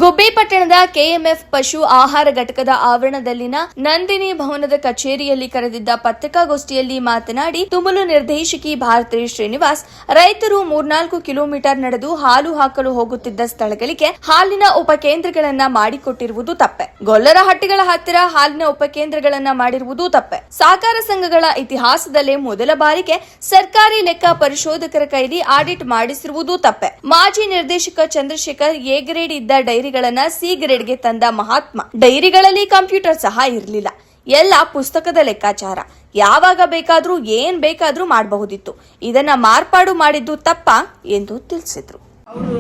ಗುಬ್ಬಿ ಪಟ್ಟಣದ ಕೆಎಂಎಫ್ ಪಶು ಆಹಾರ ಘಟಕದ ಆವರಣದಲ್ಲಿನ ನಂದಿನಿ ಭವನದ ಕಚೇರಿಯಲ್ಲಿ ಕರೆದಿದ್ದ ಪತ್ರಿಕಾಗೋಷ್ಠಿಯಲ್ಲಿ ಮಾತನಾಡಿ ತುಮುಲು ನಿರ್ದೇಶಕಿ ಭಾರತಿ ಶ್ರೀನಿವಾಸ್ ರೈತರು 3-4 ಕಿಲೋಮೀಟರ್ ನಡೆದು ಹಾಲು ಹಾಕಲು ಹೋಗುತ್ತಿದ್ದ ಸ್ಥಳಗಳಿಗೆ ಹಾಲಿನ ಉಪಕೇಂದ್ರಗಳನ್ನ ಮಾಡಿಕೊಟ್ಟಿರುವುದು ತಪ್ಪೆ. ಗೊಲ್ಲರ ಹಟ್ಟಿಗಳ ಹತ್ತಿರ ಹಾಲಿನ ಉಪಕೇಂದ್ರಗಳನ್ನ ಮಾಡಿರುವುದು ತಪ್ಪೆ. ಸಹಕಾರ ಸಂಘಗಳ ಇತಿಹಾಸದಲ್ಲೇ ಮೊದಲ ಬಾರಿಗೆ ಸರ್ಕಾರಿ ಲೆಕ್ಕ ಪರಿಶೋಧಕರ ಕೈಲಿ ಆಡಿಟ್ ಮಾಡಿಸಿರುವುದು ತಪ್ಪೆ. ಮಾಜಿ ನಿರ್ದೇಶಕ ಚಂದ್ರಶೇಖರ್ ಎ ಗ್ರೇಡ್ ಇದ್ದ ಡೈರಿಗಳನ್ನ ಸಿ ಗ್ರೇಡ್ಗೆ ತಂದ ಮಹಾತ್ಮ. ಡೈರಿಗಳಲ್ಲಿ ಕಂಪ್ಯೂಟರ್ ಸಹ ಇರಲಿಲ್ಲ. ಎಲ್ಲ ಪುಸ್ತಕದ ಲೆಕ್ಕಾಚಾರ. ಯಾವಾಗ ಬೇಕಾದ್ರೂ ಏನ್ ಬೇಕಾದ್ರೂ ಮಾಡಬಹುದಿತ್ತು. ಇದನ್ನ ಮಾರ್ಪಾಡು ಮಾಡಿದ್ದು ತಪ್ಪ ಎಂದು ತಿಳಿಸಿದ್ರು. ಅವರು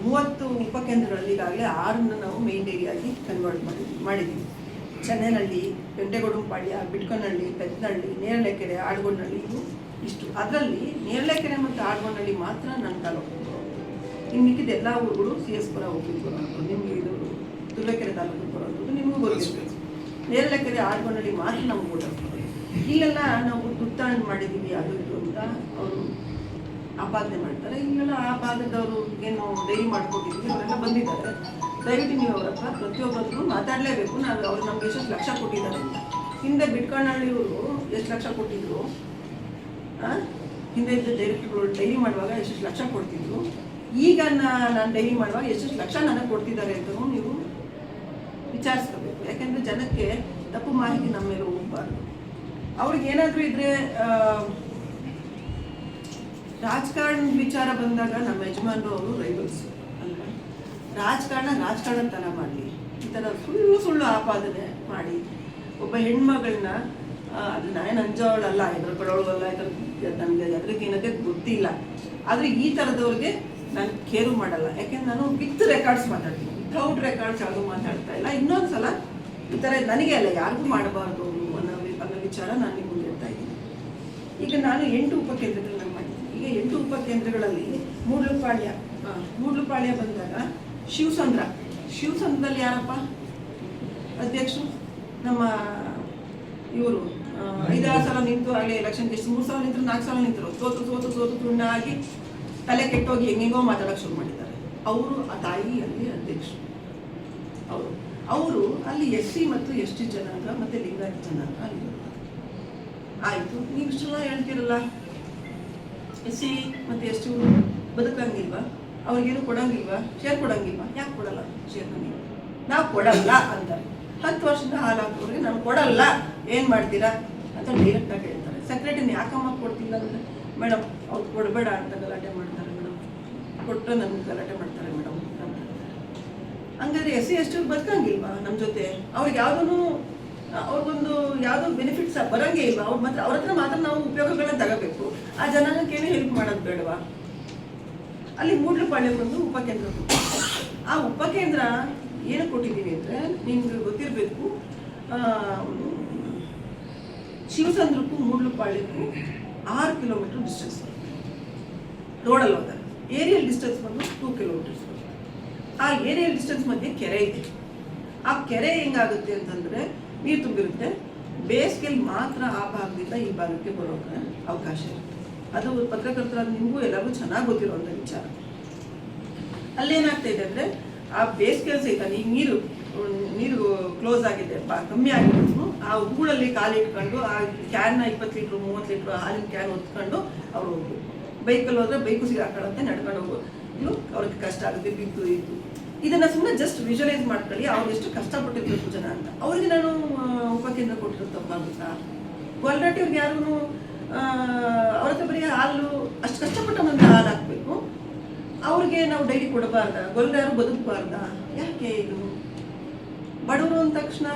30 ಉಪಕೇಂದ್ರಗಳಲ್ಲಿ ಈಗಾಗಲೇ 6 ನಾವು ಮೇನ್ ಡೈರಿಯಾಗಿ ಕನ್ವರ್ಟ್ ಮಾಡಿದ್ದೀವಿ. ಚೆನ್ನೈನಹಳ್ಳಿ, ಪೆಂಟೆಗೊಡುಂಪಾಳ್ಯ, ಬಿಟ್ಕನಹಳ್ಳಿ, ಪೆದ್ದನಹಳ್ಳಿ, ನೇರಳೆಕೆರೆ, ಆಡಗೊಂಡಹಳ್ಳಿ ಇಷ್ಟು. ಅದರಲ್ಲಿ ನೇರಳೆಕೆರೆ ಮತ್ತು ಆಡಗೊಂಡಹಳ್ಳಿ ಮಾತ್ರ ನನ್ನ ತಾಲೂಕು. ಇನ್ನು ಮಿಕ್ಕಿದ ಎಲ್ಲ ಊರುಗಳು CS ಪುರ ಹೋಗಿದ್ದು ಬರೋದು, ನಿಮಗೆ ಇದು ತುರುವೇಕೆರೆ ತಾಲೂಕು ಬರೋದು ನಿಮಗೂ ಗೊತ್ತಿರಬೇಕು. ನೇರಳೆಕೆರೆ, ಆಡಗೊಂಡಹಳ್ಳಿ ಮಾತ್ರ ನಮ್ಗೆ ಗೊತ್ತಾಗ್ತದೆ. ಇಲ್ಲೆಲ್ಲ ನಾವು ದುಡ್ಡು ಮಾಡಿದ್ದೀವಿ ಅದು ಇದು ಅಂತ ಅವರು ಆಪಾದನೆ ಮಾಡ್ತಾರೆ. ಇಲ್ಲೆಲ್ಲ ಆ ಭಾಗದವರು ಏನು ಡೈರಿ ಮಾಡ್ಕೊಟ್ಟಿದ್ದೀವಿ ಅವರೆಲ್ಲ ಬಂದಿದ್ದಾರೆ. ದಯವಿಟ್ಟು ನೀವು ಅವ್ರ ಹತ್ರ ಪ್ರತಿಯೊಬ್ಬರು ಮಾತಾಡಲೇಬೇಕು. ನಾವು ಅವ್ರು ನಮ್ಗೆ ಎಷ್ಟು ಲಕ್ಷ ಕೊಟ್ಟಿದ್ದಾರೆ ಅಂತ. ಹಿಂದೆ ಬಿಟ್ಕನಹಳ್ಳಿಯವರು ಎಷ್ಟು ಲಕ್ಷ ಕೊಟ್ಟಿದ್ರು, ಹಿಂದೆ ಇದ್ದ ಡೈರೆಕ್ಟ್ರುಗಳು ಡೈರಿ ಮಾಡುವಾಗ ಎಷ್ಟು ಲಕ್ಷ ಕೊಡ್ತಿದ್ರು, ಈಗ ನಾನು ಡೈರಿ ಮಾಡುವಾಗ ಎಷ್ಟು ಲಕ್ಷ ನನಗೆ ಕೊಡ್ತಿದ್ದಾರೆ ಅಂತಲೂ ನೀವು ವಿಚಾರಿಸ್ಕೋಬೇಕು. ಯಾಕೆಂದರೆ ಜನಕ್ಕೆ ತಪ್ಪು ಮಾಹಿತಿ ನಮ್ಮ ಮೇಲೆ ಹೋಗಬಾರ್ದು. ಅವ್ರಿಗೆ ಏನಾದರೂ ಇದ್ರೆ ರಾಜಕಾರಣದ ವಿಚಾರ ಬಂದಾಗ ನಮ್ಮ ಯಜಮಾನರು ಅವರು ರೈವಲ್ಸ್ ಅಲ್ವಾ. ರಾಜಕಾರಣ ಥರ ಮಾಡಲಿ, ಈ ಥರ ಸುಳ್ಳು ಆಪಾದನೆ ಮಾಡಿ ಒಬ್ಬ ಹೆಣ್ಮಗಳನ್ನ ಅದು ನಾನು ಅಂಜೋಳಲ್ಲ, ಎದುರು ಪಡೋಳಲ್ಲ, ನನಗೆ ಅದ್ರಿಗೆ ಏನಕ್ಕೆ ಗೊತ್ತಿಲ್ಲ. ಆದರೆ ಈ ಥರದವ್ರಿಗೆ ನಾನು ಕೇರು ಮಾಡಲ್ಲ. ಯಾಕೆಂದ್ರೆ ನಾನು ವಿತ್ ರೆಕಾರ್ಡ್ಸ್ ಮಾತಾಡ್ತೀನಿ, ವಿಥೌಟ್ ರೆಕಾರ್ಡ್ಸ್ ಯಾವುದು ಮಾತಾಡ್ತಾ ಇಲ್ಲ. ಇನ್ನೊಂದು ಸಲ ಈ ಥರ ನನಗೆ ಅಲ್ಲ ಯಾರಿಗೂ ಮಾಡಬಾರ್ದು ಅನ್ನೋ ವಿಚಾರ ನಾನು ನಿಮ್ಗೆ ಹೇಳ್ತಾ ಇದ್ದೀನಿ. ಈಗ ನಾನು 8 ಉಪಕೇಂದ್ರಗಳನ್ನ ಮಾಡಿದ್ದೀನಿ. ಈಗ 8 ಉಪಕೇಂದ್ರಗಳಲ್ಲಿ ಮೂಡ್ಲಪಾಳ್ಯ ಬಂದಾಗ ಶಿವಸಂದ್ರದಲ್ಲಿ ಯಾರಪ್ಪ ಅಧ್ಯಕ್ಷರು? ನಮ್ಮ ಇವರು 5-6 ಸಲ ನಿಂತು ಆಗಲೇ ಎಲೆಕ್ಷನ್ಗೆ 3 ಸಲ ನಿಂತರು, 4 ಸಲ ನಿಂತರು, ಸೋತು ತುಣ್ಣಾಗಿ ತಲೆ ಕೆಟ್ಟೋಗಿ ಹೆಂಗೆಂಗೋ ಮಾತಾಡೋಕೆ ಶುರು ಮಾಡಿದ್ದಾರೆ. ಅವರು ಆ ತಾಯಿ ಅಲ್ಲಿ ಅಧ್ಯಕ್ಷರು. ಅವರು ಅಲ್ಲಿ SC ಮತ್ತು ST ಜನಾಂಗ ಮತ್ತು ಲಿಂಗಾಯತ ಜನಾಂಗ ಅಲ್ಲಿ ಆಯಿತು. ನೀವು ಇಷ್ಟೆಲ್ಲ ಹೇಳ್ತಿರಲ್ಲ, SC ಮತ್ತು ST ಬದುಕಂಗಿಲ್ವಾ, ಅವ್ರಿಗೇನು ಕೊಡಂಗಿಲ್ವಾ, ಶೇರ್ ಕೊಡಂಗಿಲ್ವಾ? ಯಾಕೆ ಕೊಡಲ್ಲ ಶೇರ್? ನಾವು ಕೊಡಲ್ಲ ಅಂತಾರೆ. 10 ವರ್ಷದಿಂದ ಹಾಲು ಹಾಕೋರಿಗೆ ನಾನು ಕೊಡಲ್ಲ, ಏನು ಮಾಡ್ತೀರಾ ಅಂತ ಡೈರೆಕ್ಟಾಗಿ ಹೇಳ್ತಾರೆ. ಸೆಕ್ರೆಟರಿನ ಯಾಕಮ್ಮ ಕೊಡ್ತಿಲ್ಲ ಅಂದರೆ, ಮೇಡಮ್ ಅವ್ರು ಕೊಡಬೇಡ ಅಂತ ಗಲಾಟೆ ಮಾಡ್ತಾರೆ ಮೇಡಮ್, ಕೊಟ್ಟರೆ ನನಗೆ ಗಲಾಟೆ ಮಾಡ್ತಾರೆ ಮೇಡಮ್ ಅಂತ. ಹಂಗಾದ್ರೆ SC ST ಬದುಕಂಗಿಲ್ವಾ ನಮ್ಮ ಜೊತೆ? ಅವ್ರಿಗೆ ಅವ್ರಿಗೊಂದು ಯಾವುದೋ ಬೆನಿಫಿಟ್ಸ್ ಬರೋಂಗೇ ಇಲ್ವಾ? ಅವ್ರ ಹತ್ರ ಮಾತ್ರ ನಾವು ಉಪಯೋಗಗಳನ್ನ ತಗೋಬೇಕು. ಆ ಜನಾಂಗಕ್ಕೇನು ಹೆಲ್ಪ್ ಮಾಡೋದು ಬೇಡವಾ? ಅಲ್ಲಿ ಮೂಡ್ಲಪಾಳ್ಯಕ್ಕೊಂದು ಉಪಕೇಂದ್ರ. ಆ ಉಪಕೇಂದ್ರ ಏನು ಕೊಟ್ಟಿದ್ದೀನಿ ಅಂದರೆ, ನಿಮ್ಗೆ ಗೊತ್ತಿರಬೇಕು, ಶಿವಸಂದ್ರಕ್ಕೂ ಮೂಡ್ಲಪಾಳ್ಯಕ್ಕೂ 6 ಕಿಲೋಮೀಟರ್ ಡಿಸ್ಟೆನ್ಸ್ ಬರುತ್ತೆ ರೋಡಲ್ಲಿ ಹೋದಾಗ. ಏರಿಯಲ್ ಡಿಸ್ಟೆನ್ಸ್ ಬಂದು 2 ಕಿಲೋಮೀಟರ್ಸ್ ಬರುತ್ತೆ. ಆ ಏರಿಯಲ್ ಡಿಸ್ಟೆನ್ಸ್ ಮಧ್ಯೆ ಕೆರೆ ಇದೆ. ಆ ಕೆರೆ ಹೆಂಗಾಗುತ್ತೆ ಅಂತಂದರೆ, ನೀರು ತುಂಬಿರುತ್ತೆ, ಬೇಸಿಗೆಯಲ್ಲಿ ಮಾತ್ರ ಆ ಭಾಗದಿಂದ ಈ ಭಾಗಕ್ಕೆ ಬರೋಕ್ಕೆ ಅವಕಾಶ ಇರುತ್ತೆ. ಅದು ಪತ್ರಕರ್ತರಾದ ನಿಮಗೂ ಎಲ್ಲರಿಗೂ ಚೆನ್ನಾಗಿ ಗೊತ್ತಿರುವಂಥ ವಿಚಾರ. ಅಲ್ಲೇನಾಗ್ತಾ ಇದೆ ಅಂದರೆ, ಆ ಬೇಸಿಗೆಯಲ್ಲಿ ಸಹಿತ ಈಗ ನೀರು ಕ್ಲೋಸ್ ಆಗಿದೆ, ಕಮ್ಮಿ ಆಗಿದ್ರು ಆ ಹೂಳಲ್ಲಿ ಕಾಲಿಟ್ಕೊಂಡು ಆ ಕ್ಯಾನ್ನ 20 ಲೀಟ್ರು 30 ಲೀಟ್ರು ಹಾಲಿನ ಕ್ಯಾನ್ ಹೊತ್ಕೊಂಡು ಅವ್ರು ಹೋಗ್ಬೇಕು. ಬೈಕಲ್ಲಿ ಹೋದ್ರೆ ಬೈಕು ಸಿಗಾಕೊಳ್ಳುತ್ತೆ, ನಡ್ಕೊಂಡು ಹೋಗೋದು ಅವ್ರಿಗೆ ಕಷ್ಟ ಆಗುತ್ತೆ, ಬಿದ್ದು ಇದ್ದು. ಇದನ್ನು ಸುಮ್ಮನೆ ಜಸ್ಟ್ ವಿಜುವಲೈಸ್ ಮಾಡ್ಕೊಳ್ಳಿ, ಅವ್ರು ಎಷ್ಟು ಕಷ್ಟಪಟ್ಟಿರ್ಬೇಕು ಜನ ಅಂತ. ಅವ್ರಿಗೆ ನಾನು ಉಪಕೇಂದ್ರ ಕೊಟ್ಟಿರೋದು ತಪ್ಪಾಗುತ್ತಾ? ಗೊಲ್ರಟ್ಟಿಯವ್ರಿಗೆ ಯಾರು ಅವ್ರ ಹತ್ರ ಬರೀ ಹಾಲು ಅಷ್ಟು ಕಷ್ಟಪಟ್ಟಂತ ಹಾಲು ಹಾಕಬೇಕು, ಅವ್ರಿಗೆ ನಾವು ಡೈರಿ ಕೊಡಬಾರ್ದ? ಗೊಲ್ರ ಯಾರು ಬದುಕಬಾರ್ದ? ಯಾಕೆ ಇದು? ಬಡವರು ಅಂದ ತಕ್ಷಣ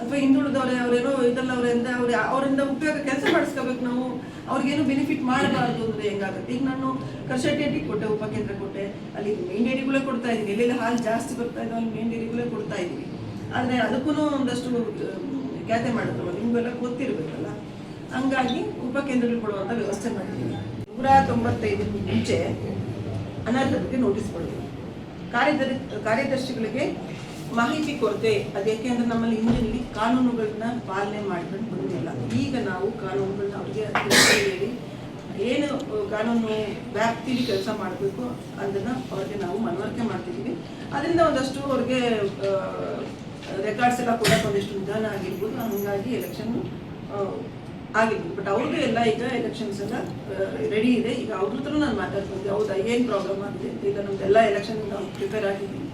ಅಥವಾ ಹಿಂದುಳಿದವ್ರೆ ಅವರೇನೋ ಇದಲ್ಲವ್ರೆ ಅಂದರೆ ಅವರಿಂದ ಉಪಯೋಗ ಕೆಲಸ ಮಾಡಿಸ್ಕೋಬೇಕು ನಾವು, ಅವ್ರಿಗೇನು ಬೆನಿಫಿಟ್ ಮಾಡಬಾರ್ದು ಅಂದರೆ ಹೆಂಗಾಗುತ್ತೆ? ಈಗ ನಾನು ಕರ್ಶೆಟ್ಟಿಗೆ ಕೊಟ್ಟೆ, ಉಪಕೇಂದ್ರ ಕೊಟ್ಟೆ, ಅಲ್ಲಿ ಮೇನ್ ಡೈರಿಗಳೇ ಕೊಡ್ತಾ ಇದ್ದೀನಿ. ಎಲ್ಲೆಲ್ಲ ಹಾಲು ಜಾಸ್ತಿ ಬರ್ತಾ ಇದ್ದೋ ಅಲ್ಲಿ ಮೇನ್ ಡೈರಿಗಳೇ ಕೊಡ್ತಾ ಇದ್ದೀವಿ. ಆದರೆ ಅದಕ್ಕೂ ಒಂದಷ್ಟು ಖ್ಯಾತೆ ಮಾಡಿದ್ರು, ನಿಮಗೆಲ್ಲ ಗೊತ್ತಿರಬೇಕಲ್ಲ. ಹಂಗಾಗಿ ಉಪಕೇಂದ್ರಗಳು ಕೊಡುವಂಥ ವ್ಯವಸ್ಥೆ ಮಾಡಿದ್ದೀವಿ. 195 ಮುಂಚೆ ಅನರ್ಹತೆಗೆ ನೋಟಿಸ್ ಕೊಡೋದು, ಕಾರ್ಯದರ್ಶಿಗಳಿಗೆ ಮಾಹಿತಿ ಕೊರತೆ. ಅದಕ್ಕೆ ಅಂದರೆ ನಮ್ಮಲ್ಲಿ ಹಿಂದಿನಲ್ಲಿ ಕಾನೂನುಗಳನ್ನ ಪಾಲನೆ ಮಾಡ್ಕೊಂಡು ಬಂದಿಲ್ಲ. ಈಗ ನಾವು ಕಾನೂನುಗಳನ್ನ ಅವರಿಗೆ ಹೇಳಿ ಏನು ಕಾನೂನು ವ್ಯಾಪ್ತಿಲಿ ಕೆಲಸ ಮಾಡಬೇಕು ಅದನ್ನು ಅವ್ರಿಗೆ ನಾವು ಮನವರಿಕೆ ಮಾಡ್ತಿದ್ದೀವಿ. ಅದರಿಂದ ಒಂದಷ್ಟು ಅವ್ರಿಗೆ ರೆಕಾರ್ಡ್ಸ್ ಎಲ್ಲ ಕೊಡೋಕೆ ಒಂದಿಷ್ಟು ನಿಧಾನ ಆಗಿರ್ಬೋದು. ಹಾಗಾಗಿ ಎಲೆಕ್ಷನ್ ಆಗಿರ್ಬೋದು. ಬಟ್ ಅವ್ರಿಗೆ ಎಲ್ಲ ಈಗ ಎಲೆಕ್ಷನ್ಸ್ ಎಲ್ಲ ರೆಡಿ ಇದೆ. ಈಗ ಅವ್ರ ಹತ್ರ ನಾನು ಮಾತಾಡ್ಕೊಂಡೆ, ಹೌದಾ ಏನು ಪ್ರಾಬ್ಲಮ್ ಆಗಿದೆ ಅಂತ. ಈಗ ನಮ್ದೆಲ್ಲ ಎಲೆಕ್ಷನ್ ನಾವು ಪ್ರಿಪೇರ್ ಆಗಿದ್ದೀವಿ,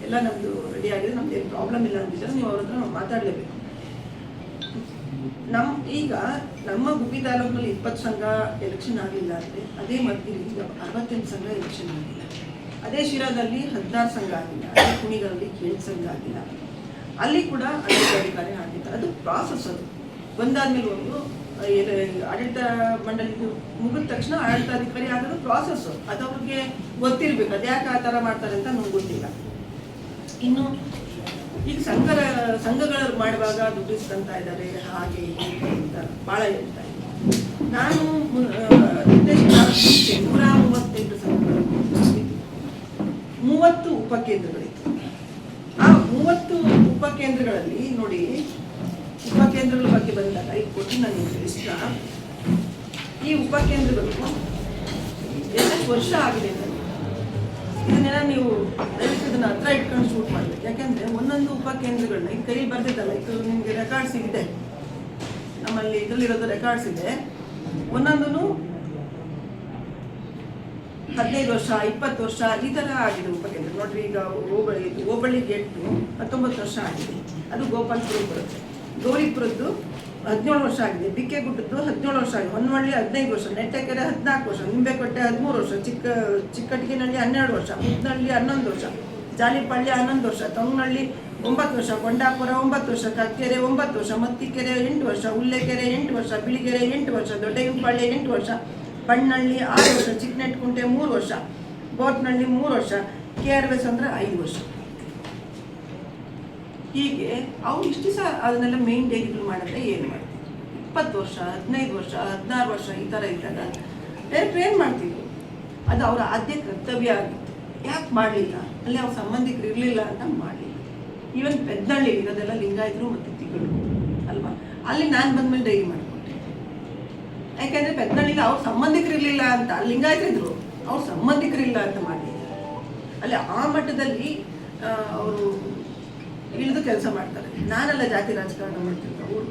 ಎಲ್ಲ ನಮ್ಮದು ರೆಡಿ ಆಗಿದೆ, ನಮ್ದು ಏನು ಪ್ರಾಬ್ಲಮ್ ಇಲ್ಲ ಅಂತಿದ್ದಾರೆ. ನೀವು ಅವ್ರ ಹತ್ರ ನಾವು ಮಾತಾಡಲೇಬೇಕು. ಈಗ ನಮ್ಮ ಗುಬ್ಬಿ ತಾಲೂಕಿನಲ್ಲಿ 20 ಸಂಘ ಎಲೆಕ್ಷನ್ ಆಗಲಿಲ್ಲ ಅಂದರೆ, ಅದೇ ಮಧುಗಿರಿ 68 ಸಂಘ ಎಲೆಕ್ಷನ್ ಆಗಿಲ್ಲ, ಅದೇ ಶಿರಾದಲ್ಲಿ 16 ಸಂಘ ಆಗಿಲ್ಲ, ಅದೇ ಕುಣಿಗಳಲ್ಲಿ 7 ಸಂಘ ಆಗಿಲ್ಲ, ಅಲ್ಲಿ ಕೂಡ ಅಧಿಕಾರಿ ಆಗಿಲ್ಲ. ಅದು ಪ್ರಾಸೆಸ್. ಅದು ಒಂದಾದ್ಮೇಲೆ ಒಂದು ಆಡಳಿತ ಮಂಡಳಿ ಮುಗಿದ ತಕ್ಷಣ ಆಡಳಿತಾಧಿಕಾರಿ ಆಗೋದು ಪ್ರಾಸೆಸ್. ಅದು ಅವ್ರಿಗೆ ಗೊತ್ತಿರಬೇಕು. ಅದ್ಯಾಕೆ ಆ ಥರ ಮಾಡ್ತಾರೆ ಅಂತ ನಮ್ಗೆ ಗೊತ್ತಿಲ್ಲ. ಇನ್ನು ಈಗ ಸಂಘಗಳು ಮಾಡುವಾಗ ದುಡ್ಡು ಇಸ್ಕೊಂತಾ ಇದ್ದಾರೆ, ಹಾಗೆ ಹೀಗೆ ಅಂತ ಭಾಳ ಹೇಳ್ತಾ ಇದ್ದಾರೆ. ನಾನು 138 ಸಂಘಗಳು, 30 ಉಪಕೇಂದ್ರಗಳಿತ್ತು. ಆ 30 ಉಪಕೇಂದ್ರಗಳಲ್ಲಿ ನೋಡಿ, ಉಪಕೇಂದ್ರಗಳ ಬಗ್ಗೆ ಬಂದಾಗ ಈಗ ಕೊಟ್ಟು ನನಗೆ ಇಷ್ಟ. ಈ ಉಪಕೇಂದ್ರಗಳು ಎಷ್ಟು ವರ್ಷ ಆಗಿದೆ ಅಂತ ಇದನ್ನೆಲ್ಲ ನೀವು ದಯವಿಟ್ಟು ಇದನ್ನು ಹತ್ರ ಇಟ್ಕೊಂಡು ಶೂಟ್ ಮಾಡಬೇಕು. ಯಾಕೆಂದರೆ ಒಂದೊಂದು ಉಪಕೇಂದ್ರಗಳನ್ನ ಈಗ ಕೈ ಬರ್ತಿದ್ದಲ್ಲ, ಇದು ನಿಮಗೆ ರೆಕಾರ್ಡ್ಸ್ ಇದೆ, ನಮ್ಮಲ್ಲಿ ಇದರಲ್ಲಿರೋದು ರೆಕಾರ್ಡ್ಸ್ ಇದೆ. ಒಂದೊಂದು 15 ವರ್ಷ 20 ವರ್ಷ ಈ ಥರ ಆಗಿದೆ ಉಪಕೇಂದ್ರ. ನೋಡ್ರಿ, ಈಗ ಹೋಬಳಿ ಗೇಟ್ 19 ವರ್ಷ ಆಗಿದೆ, ಅದು ಗೋಪಾಲ್ಪುರ ಬರುತ್ತೆ. ಗೌರಿಪುರದ್ದು 17 ವರ್ಷ ಆಗಿದೆ, ಬಿಕ್ಕೆಗುಡ್ಡದ್ದು 17 ವರ್ಷ ಆಗಿದೆ, ಹೊನ್ನವಳ್ಳಿ 15 ವರ್ಷ, ನೆಟ್ಟಕೆರೆ 14 ವರ್ಷ, ನಿಂಬೆಕೊಟ್ಟೆ 13 ವರ್ಷ, ಚಿಕ್ಕಟಿಗಿನಹಳ್ಳಿ 12 ವರ್ಷ, ಮುದ್ನಹಳ್ಳಿ 11 ವರ್ಷ, ಜಾಲಿಪಳ್ಳಿ 11 ವರ್ಷ, ತೊಂಗನಹಳ್ಳಿ 9 ವರ್ಷ, ಕೊಂಡಾಪುರ 9 ವರ್ಷ, ಕಕ್ಕೆರೆ 9 ವರ್ಷ, ಮತ್ತಿಕೆರೆ 8 ವರ್ಷ, ಉಲ್ಲೆಕೆರೆ 8 ವರ್ಷ, ಬಿಳಿಗೆರೆ 8 ವರ್ಷ, ದೊಡ್ಡಗಿಂಪಾಳ್ಯ 8 ವರ್ಷ, ಬಣ್ಣಹಳ್ಳಿ 6 ವರ್ಷ, ಚಿಕ್ಕನೆಟ್ಕುಂಟೆ 3 ವರ್ಷ, ಬೋಟ್ನಹಳ್ಳಿ 3 ವರ್ಷ, KRS ಅಂದರೆ 5 ವರ್ಷ. ಹೀಗೆ ಅವ್ರು ಇಷ್ಟು ಸಹ ಅದನ್ನೆಲ್ಲ ಮೇನ್ ಡೈರಿಗಳು ಮಾಡಿದ್ರೆ ಏನು ಮಾಡ್ತೀವಿ? 20 ವರ್ಷ 15 ವರ್ಷ 16 ವರ್ಷ ಈ ಥರ ಇದ್ದಾಗ ಡೈರೆಕ್ಟ್ ಏನು ಮಾಡ್ತಿದ್ರು? ಅದು ಅವರ ಆದ್ಯ ಕರ್ತವ್ಯ ಆಗಿತ್ತು. ಯಾಕೆ ಮಾಡಲಿಲ್ಲ? ಅಲ್ಲಿ ಅವ್ರ ಸಂಬಂಧಿಕರು ಇರಲಿಲ್ಲ ಅಂತ ಮಾಡಲಿಲ್ಲ. ಈವನ್ ಪೆದ್ದಹಳ್ಳಿ ಇರೋದೆಲ್ಲ ಲಿಂಗಾಯತರು ಮತ್ತು ತಿಗಳು ಅಲ್ವಾ? ಅಲ್ಲಿ ನಾನು ಬಂದಮೇಲೆ ಡೈರಿ ಮಾಡಿಕೊಟ್ಟೆ. ಯಾಕೆಂದರೆ ಪೆದ್ದಹಳ್ಳಿಗೆ ಅವ್ರ ಸಂಬಂಧಿಕರು ಇರಲಿಲ್ಲ ಅಂತ, ಲಿಂಗಾಯತರಿದ್ರು, ಅವ್ರ ಸಂಬಂಧಿಕರಿಲ್ಲ ಅಂತ ಮಾಡಿದ್ದಾರೆ. ಅಲ್ಲಿ ಆ ಮಟ್ಟದಲ್ಲಿ ಅವರು ಇಳಿದು ಕೆಲಸ ಮಾಡ್ತಾರೆ. ನಾನೆಲ್ಲ ಜಾತಿ ರಾಜಕಾರಣ ಮಾಡ್ತಿದ್ದೆ, ಅವರು